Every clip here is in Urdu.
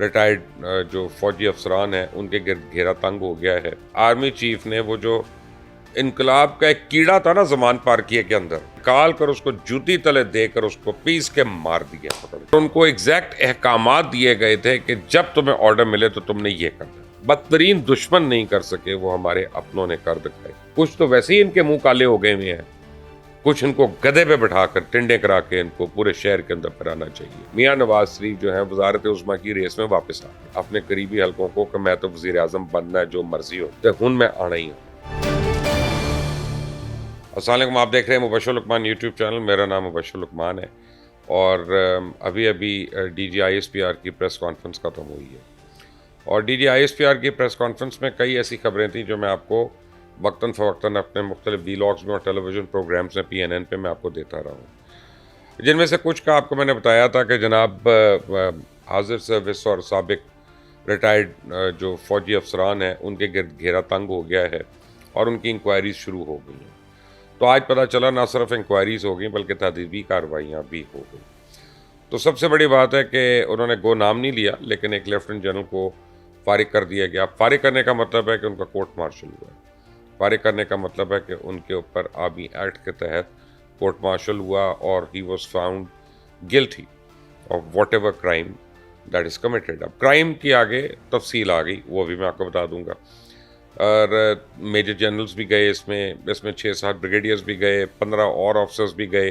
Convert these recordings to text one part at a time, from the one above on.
ریٹائرڈ جو فوجی افسران ہیں ان کے گرد گھیرا تنگ ہو گیا ہے. آرمی چیف نے وہ جو انقلاب کا ایک کیڑا تھا نا زمان پارکیے کے اندر، نکال کر اس کو جوتی تلے دے کر اس کو پیس کے مار دیا. ان کو ایگزیکٹ احکامات دیے گئے تھے کہ جب تمہیں آرڈر ملے تو تم نے یہ کرنا. بدترین دشمن نہیں کر سکے وہ ہمارے اپنوں نے کر دکھائے. کچھ تو ویسے ہی ان کے منہ کالے ہو گئے ہوئے ہیں، کچھ ان کو گدھے پہ بٹھا کر ٹنڈے کرا کے ان کو پورے شہر کے اندر پھرانا چاہیے. میاں نواز شریف جو ہیں وزارت عظمیٰ کی ریس میں واپس آ گئے اپنے قریبی حلقوں کو کہ میں تو وزیر اعظم بننا ہے جو مرضی ہو تو ہن میں آنا ہی ہوں. السلام علیکم، آپ دیکھ رہے ہیں مبشر لقمان یوٹیوب چینل. میرا نام مبشر لقمان ہے اور ابھی D G I S P R کی پریس کانفرنس ختم ہوئی ہے اور D G I S P R کی پریس کانفرنس میں کئی ایسی خبریں تھیں جو میں آپ کو وقتاً فوقتاً اپنے مختلف ویلاگز میں اور ٹیلی ویژن پروگرامز میں PNN پہ میں آپ کو دیتا رہا ہوں، جن میں سے کچھ کا آپ کو میں نے بتایا تھا کہ جناب حاضر سروس اور سابق ریٹائرڈ جو فوجی افسران ہیں ان کے گرد گھیرا تنگ ہو گیا ہے اور ان کی انکوائریز شروع ہو گئی ہیں. تو آج پتہ چلا نہ صرف انکوائریز ہو گئیں بلکہ تحقیقی کارروائیاں بھی ہو گئیں. تو سب سے بڑی بات ہے کہ انہوں نے گو نام نہیں لیا لیکن ایک لیفٹنٹ جنرل کو فارغ کر دیا گیا. فارغ کرنے کا مطلب ہے کہ ان کا کورٹ مارشل ہوا ہے. فارغ کرنے کا مطلب ہے کہ ان کے اوپر آرمی ایکٹ کے تحت کورٹ مارشل ہوا اور he was found guilty of what ever crime that is committed. اب کرائم کی آگے تفصیل آ گئی، وہ بھی میں آپ کو بتا دوں گا. اور میجر جنرلز بھی گئے اس میں 6-7 بریگیڈیئرز بھی گئے، 15 اور آفیسرز بھی گئے.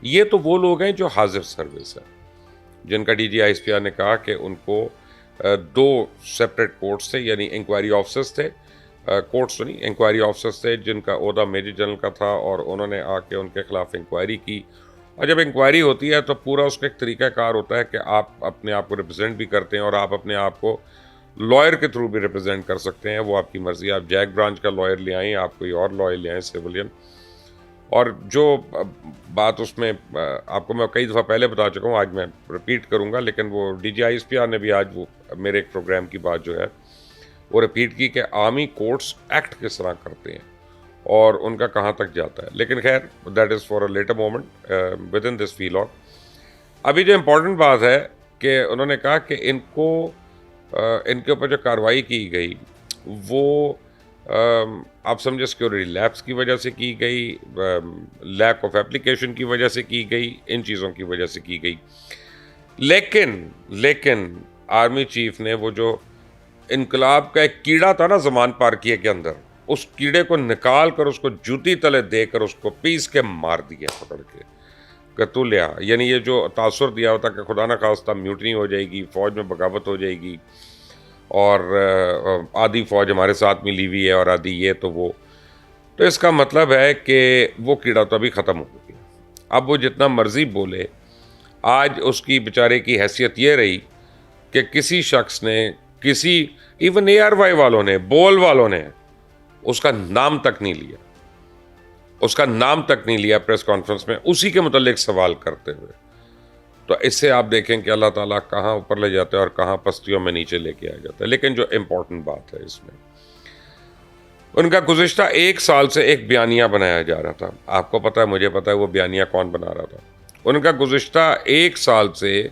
یہ تو وہ لوگ ہیں جو حاضر سروس ہیں، جن کا D G I S P R نے کہا کہ ان کو 2 سیپریٹ کورٹس تھے، یعنی انکوائری آفیسرز تھے، کورٹس تو نہیں، انکوائری آفیسرز تھے جن کا عہدہ میجر جنرل کا تھا اور انہوں نے آ کے ان کے خلاف انکوائری کی. اور جب انکوائری ہوتی ہے تو پورا اس کا ایک طریقہ کار ہوتا ہے کہ آپ اپنے آپ کو ریپرزینٹ بھی کرتے ہیں اور آپ اپنے آپ کو لائر کے تھرو بھی ریپرزینٹ کر سکتے ہیں. وہ آپ کی مرضی، آپ جیک برانچ کا لائر لے آئیں، آپ کوئی اور لائر لے آئیں سیولین. اور جو بات اس میں آپ کو میں کئی دفعہ پہلے بتا چکا ہوں، آج میں رپیٹ کروں گا، لیکن وہ D G I S P R نے بھی آج وہ میرے ایک پروگرام کی بات جو ہے وہ رپیٹ کی کہ آرمی کورٹس ایکٹ کس طرح کرتے ہیں اور ان کا کہاں تک جاتا ہے. لیکن خیر that is for a later moment within this vlog. ابھی جو امپورٹنٹ بات ہے کہ انہوں نے کہا کہ ان کے اوپر جو کارروائی کی گئی وہ آپ سمجھے سیکورٹی لیپس کی وجہ سے کی گئی، لیک آف اپلیکیشن کی وجہ سے کی گئی، ان چیزوں کی وجہ سے کی گئی. لیکن آرمی چیف نے وہ جو انقلاب کا ایک کیڑا تھا نا زمان پارکیے کے اندر، اس کیڑے کو نکال کر اس کو جوتی تلے دے کر اس کو پیس کے مار دیا پکڑ کے کہ تو لیا. یعنی یہ جو تاثر دیا ہوتا کہ خدا نہ خواستہ میوٹنی ہو جائے گی، فوج میں بغاوت ہو جائے گی اور آدھی فوج ہمارے ساتھ ملی ہوئی ہے اور آدھی یہ تو وہ، تو اس کا مطلب ہے کہ وہ کیڑا تو ابھی ختم ہو گیا. اب وہ جتنا مرضی بولے، آج اس کی بیچارے کی حیثیت یہ رہی کہ کسی شخص نے، کسی ایون ARY والوں نے، بول والوں نے اس کا نام تک نہیں لیا، اس کا نام تک نہیں لیا پریس کانفرنس میں اسی کے متعلق سوال کرتے ہوئے. تو اس سے آپ دیکھیں کہ اللہ تعالیٰ کہاں اوپر لے جاتا ہے اور کہاں پستیوں میں نیچے لے کے آ جاتا ہے. لیکن جو امپورٹنٹ بات ہے اس میں، ان کا گزشتہ 1 سال سے ایک بیانیہ بنایا جا رہا تھا. آپ کو پتہ ہے، مجھے پتہ ہے وہ بیانیہ کون بنا رہا تھا. ان کا گزشتہ 1 سال سے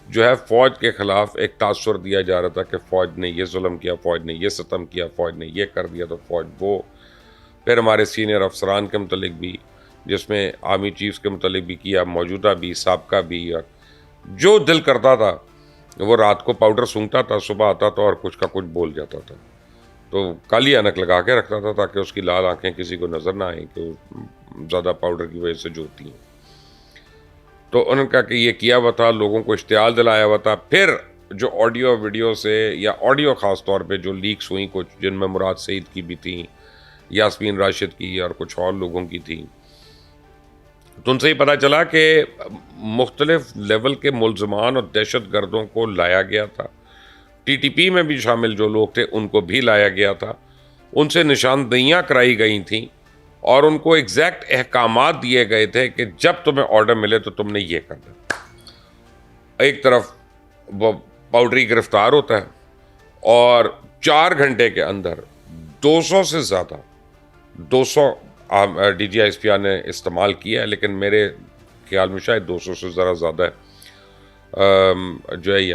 جو ہے فوج کے خلاف ایک تاثر دیا جا رہا تھا کہ فوج نے یہ ظلم کیا، فوج نے یہ ستم کیا، فوج نے یہ کر دیا، تو فوج وہ. پھر ہمارے سینئر افسران کے متعلق بھی، جس میں آرمی چیفز کے متعلق بھی کیا، موجودہ بھی، سابقہ بھی. اور جو دل کرتا تھا وہ رات کو پاؤڈر سونگتا تھا، صبح آتا تھا اور کچھ کا کچھ بول جاتا تھا. تو کالی اینک لگا کے رکھتا تھا تاکہ اس کی لال آنکھیں کسی کو نظر نہ آئیں کہ وہ زیادہ پاؤڈر کی وجہ سے جو ہوتی ہیں. تو انہوں نے کہا کہ یہ کیا ہوا تھا، لوگوں کو اشتعال دلایا ہوا تھا. پھر جو آڈیو ویڈیو سے، یا آڈیو خاص طور پہ جو لیکس ہوئیں کچھ، جن میں مراد سعید کی بھی تھیں، یاسمین راشد کی اور کچھ اور لوگوں کی تھیں، تو ان سے ہی پتہ چلا کہ مختلف لیول کے ملزمان اور دہشت گردوں کو لایا گیا تھا. TTP میں بھی شامل جو لوگ تھے ان کو بھی لایا گیا تھا. ان سے نشاندہیاں کرائی گئی تھیں اور ان کو ایگزیکٹ احکامات دیے گئے تھے کہ جب تمہیں آرڈر ملے تو تم نے یہ کرنا. ایک طرف وہ پاؤڈری گرفتار ہوتا ہے اور 4 گھنٹے کے اندر 200 سے زیادہ 200 D G I S P R نے استعمال کیا ہے، لیکن میرے خیال میں شاید 200 سے ذرا زیادہ جو ہے یہ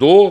2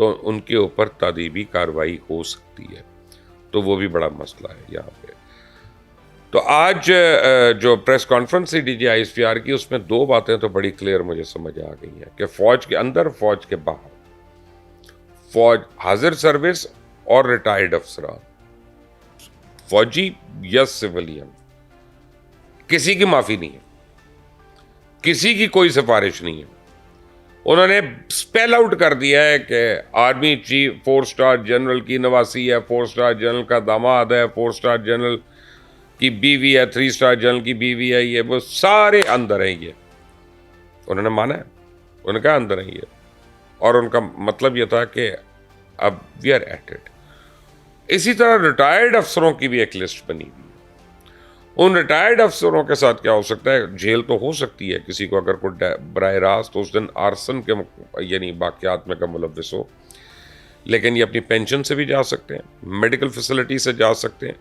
تو ان کے اوپر تادیبی کارروائی ہو سکتی ہے. تو وہ بھی بڑا مسئلہ ہے یہاں پہ. تو آج جو press conference D G I S P R کی، اس میں دو باتیں تو بڑی کلیئر مجھے سمجھ آ گئی ہیں کہ فوج کے اندر، فوج کے باہر، فوج حاضر سروس اور ریٹائرڈ افسران، فوجی یا سویلین، کسی کی معافی نہیں ہے، کسی کی کوئی سفارش نہیں ہے. انہوں نے اسپیل آؤٹ کر دیا ہے کہ آرمی چیف 4 اسٹار جنرل کی نواسی ہے، 4 اسٹار جنرل کا داماد ہے، 4 اسٹار جنرل کی بیوی ہے، 3 اسٹار جنرل کی بیوی ہے، یہ وہ سارے اندر ہیں. یہ انہوں نے مانا ہے، انہوں نے کہا اندر ہیں یہ. اور ان کا مطلب یہ تھا کہ اب وی آر ایٹ اٹ. اسی طرح ریٹائرڈ افسروں کی بھی ایک لسٹ بنی ہوئی ہے. ان ریٹائرڈ افسروں کے ساتھ کیا ہو سکتا ہے؟ جیل تو ہو سکتی ہے کسی کو اگر کوئی براہ راست اس دن آرسن کے یعنی واقعات میں کا ملوث ہو، لیکن یہ اپنی پینشن سے بھی جا سکتے ہیں، میڈیکل فیسلٹی سے جا سکتے ہیں،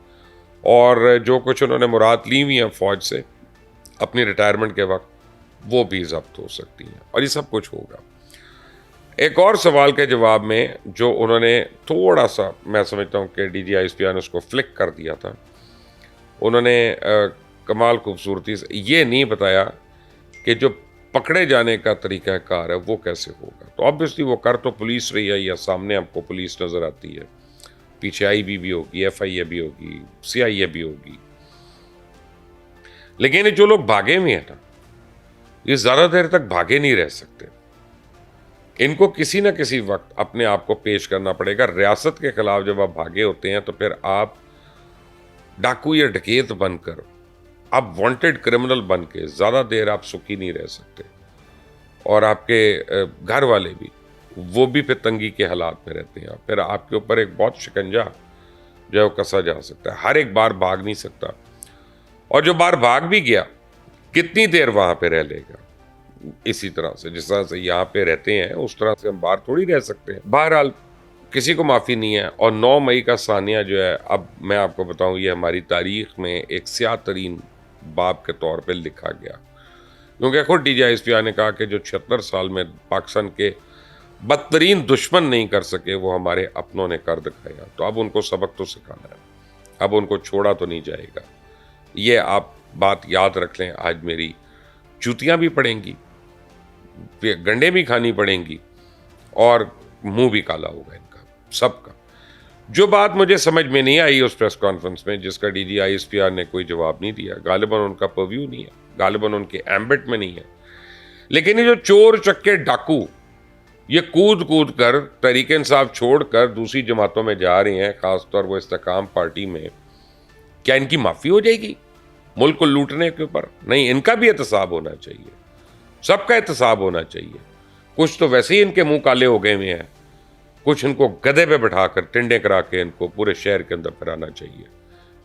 اور جو کچھ انہوں نے مراد لی ہوئی ہیں فوج سے اپنی ریٹائرمنٹ کے وقت، وہ بھی ضبط ہو سکتی ہیں، اور یہ سب کچھ ہوگا. ایک اور سوال کے جواب میں جو انہوں نے تھوڑا سا، میں سمجھتا ہوں کہ D G I S P R نے اس کو فلک کر دیا تھا، انہوں نے کمال خوبصورتی سے یہ نہیں بتایا کہ جو پکڑے جانے کا طریقہ کار ہے وہ کیسے ہوگا. تو آبویسلی وہ کر تو پولیس رہی ہے، یا سامنے آپ کو پولیس نظر آتی ہے، پیچھے آئی بی بھی ہوگی، ایف آئی اے بھی ہوگی، سی آئی اے بھی ہوگی، لیکن یہ جو لوگ بھاگے ہوئے ہیں نا، یہ زیادہ دیر تک بھاگے نہیں رہ سکتے. ان کو کسی نہ کسی وقت اپنے آپ کو پیش کرنا پڑے گا. ریاست کے خلاف جب آپ بھاگے ہوتے ہیں تو پھر آپ ڈاکو یا ڈکیت بن کر، آپ وانٹڈ کرمنل بن کے زیادہ دیر آپ سکھی نہیں رہ سکتے. اور آپ کے گھر والے بھی، وہ بھی پھر تنگی کے حالات میں رہتے ہیں. پھر آپ کے اوپر ایک بہت شکنجا جو ہے وہ کسا جا سکتا ہے. ہر ایک بار بھاگ نہیں سکتا، اور جو بار بھاگ بھی گیا کتنی دیر وہاں پہ رہ لے گا. اسی طرح سے جس طرح سے یہاں پہ رہتے ہیں اس طرح سے ہم باہر تھوڑی رہ سکتے ہیں. بہرحال کسی کو معافی نہیں ہے. اور 9 مئی کا ثانیہ جو ہے، اب میں آپ کو بتاؤں، یہ ہماری تاریخ میں ایک سیاہ ترین باب کے طور پہ لکھا گیا، کیونکہ خود D G I S P R نے کہا کہ جو 76 سال میں پاکستان کے بدترین دشمن نہیں کر سکے وہ ہمارے اپنوں نے کر دکھایا. تو اب ان کو سبق تو سکھانا ہے، اب ان کو چھوڑا تو نہیں جائے گا. یہ آپ بات یاد رکھ لیں. آج میری جوتیاں بھی پڑیں گی، گنڈے بھی کھانی پڑیں گی، اور منہ بھی کالا ہوگا ان کا سب کا. جو بات مجھے سمجھ میں نہیں آئی اس پریس کانفرنس میں، جس کا D G I S P R نے کوئی جواب نہیں دیا، غالباً ان کا پرویو نہیں ہے، غالباً ان کے ایمبٹ میں نہیں ہے، لیکن یہ جو چور چکے ڈاکو یہ کود کود کر تحریک انصاف چھوڑ کر دوسری جماعتوں میں جا رہے ہیں، خاص طور وہ استحکام پارٹی میں، کیا ان کی معافی ہو جائے گی ملک کو لوٹنے کے اوپر؟ نہیں، ان کا بھی احتساب ہونا چاہیے، سب کا احتساب ہونا چاہیے. کچھ تو ویسے ہی ان کے منہ کالے ہو گئے ہوئے ہیں، کچھ ان کو گدھے پہ بٹھا کر ٹنڈے کرا کے ان کو پورے شہر کے اندر پھرانا چاہیے،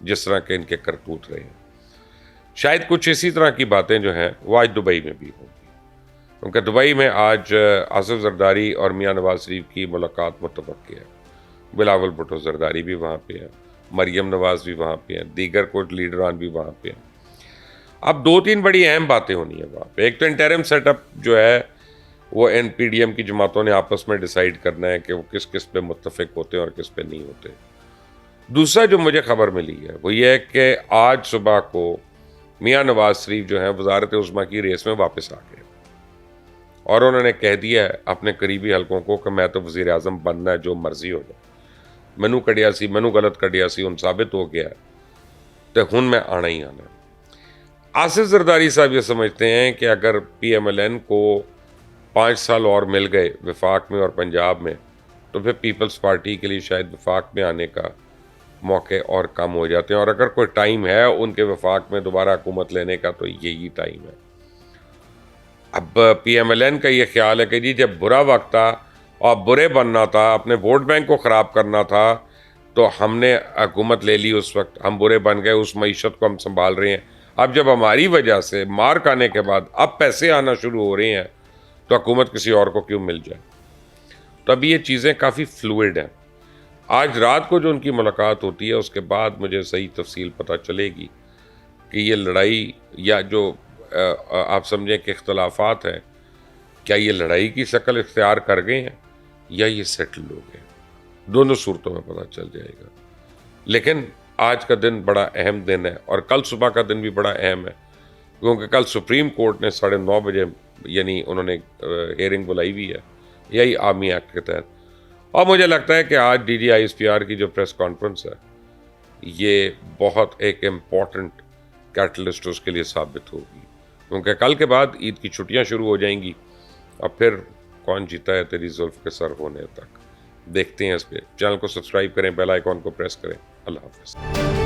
جس طرح کے ان کے کرتوت رہے ہیں. شاید کچھ اسی طرح کی باتیں جو ہیں وہ آج دبئی میں بھی ہوں گی، کیونکہ دبئی میں آج آصف زرداری اور میاں نواز شریف کی ملاقات متوقع ہے. بلاول بھٹو زرداری بھی وہاں پہ ہیں، مریم نواز بھی وہاں پہ ہیں، دیگر کچھ لیڈران بھی وہاں پہ ہیں. اب 2-3 بڑی اہم باتیں ہونی ہیں وہاں پہ. ایک تو انٹرم سیٹ اپ جو ہے وہ این پی ڈی ایم کی جماعتوں نے آپس میں ڈیسائیڈ کرنا ہے کہ وہ کس کس پہ متفق ہوتے ہیں اور کس پہ نہیں ہوتے. دوسرا جو مجھے خبر ملی ہے وہ یہ ہے کہ آج صبح کو میاں نواز شریف جو ہیں وزارت عظمیٰ کی ریس میں واپس آ گئے، اور انہوں نے کہہ دیا ہے اپنے قریبی حلقوں کو کہ میں تو وزیر اعظم بننا ہے، جو مرضی ہو جائے، مینو کڈیا سی، مینو غلط کڈیا سی، ان ثابت ہو گیا ہے تو ہن میں آنا ہی آنا. آصف زرداری صاحب یہ سمجھتے ہیں کہ اگر پی ایم ایل این کو 5 سال اور مل گئے وفاق میں اور پنجاب میں، تو پھر پیپلز پارٹی کے لیے شاید وفاق میں آنے کا موقع اور کم ہو جاتے ہیں. اور اگر کوئی ٹائم ہے ان کے وفاق میں دوبارہ حکومت لینے کا تو یہی ٹائم ہے. اب پی ایم ایل این کا یہ خیال ہے کہ جی جب برا وقت تھا اور برے بننا تھا، اپنے ووٹ بینک کو خراب کرنا تھا، تو ہم نے حکومت لے لی، اس وقت ہم برے بن گئے، اس معیشت کو ہم سنبھال رہے ہیں. اب جب ہماری وجہ سے مار کھانے کے بعد اب پیسے آنا شروع ہو رہے ہیں تو حکومت کسی اور کو کیوں مل جائے. تو اب یہ چیزیں کافی فلوئڈ ہیں. آج رات کو جو ان کی ملاقات ہوتی ہے اس کے بعد مجھے صحیح تفصیل پتہ چلے گی کہ یہ لڑائی یا جو آپ سمجھیں کہ اختلافات ہیں، کیا یہ لڑائی کی شکل اختیار کر گئے ہیں یا یہ سیٹل ہو گئے. دونوں صورتوں میں پتہ چل جائے گا. لیکن آج کا دن بڑا اہم دن ہے اور کل صبح کا دن بھی بڑا اہم ہے, کیونکہ کل سپریم کورٹ نے 9:30 بجے یعنی انہوں نے ہیئرنگ بلائی ہوئی ہے یہی آرمی ایکٹ کے تحت. اور مجھے لگتا ہے کہ آج D G I S P R کی جو پریس کانفرنس ہے یہ بہت ایک امپورٹنٹ کیٹلسٹ اس کے لیے ثابت ہوگی, کیونکہ کل کے بعد عید کی چھٹیاں شروع ہو جائیں گی اور پھر کون جیتا ہے تیری زلف کے سر ہونے تک دیکھتے ہیں. اس پہ چینل کو سبسکرائب کریں, بیل آئیکن کو پریس کریں. اللہ حافظ.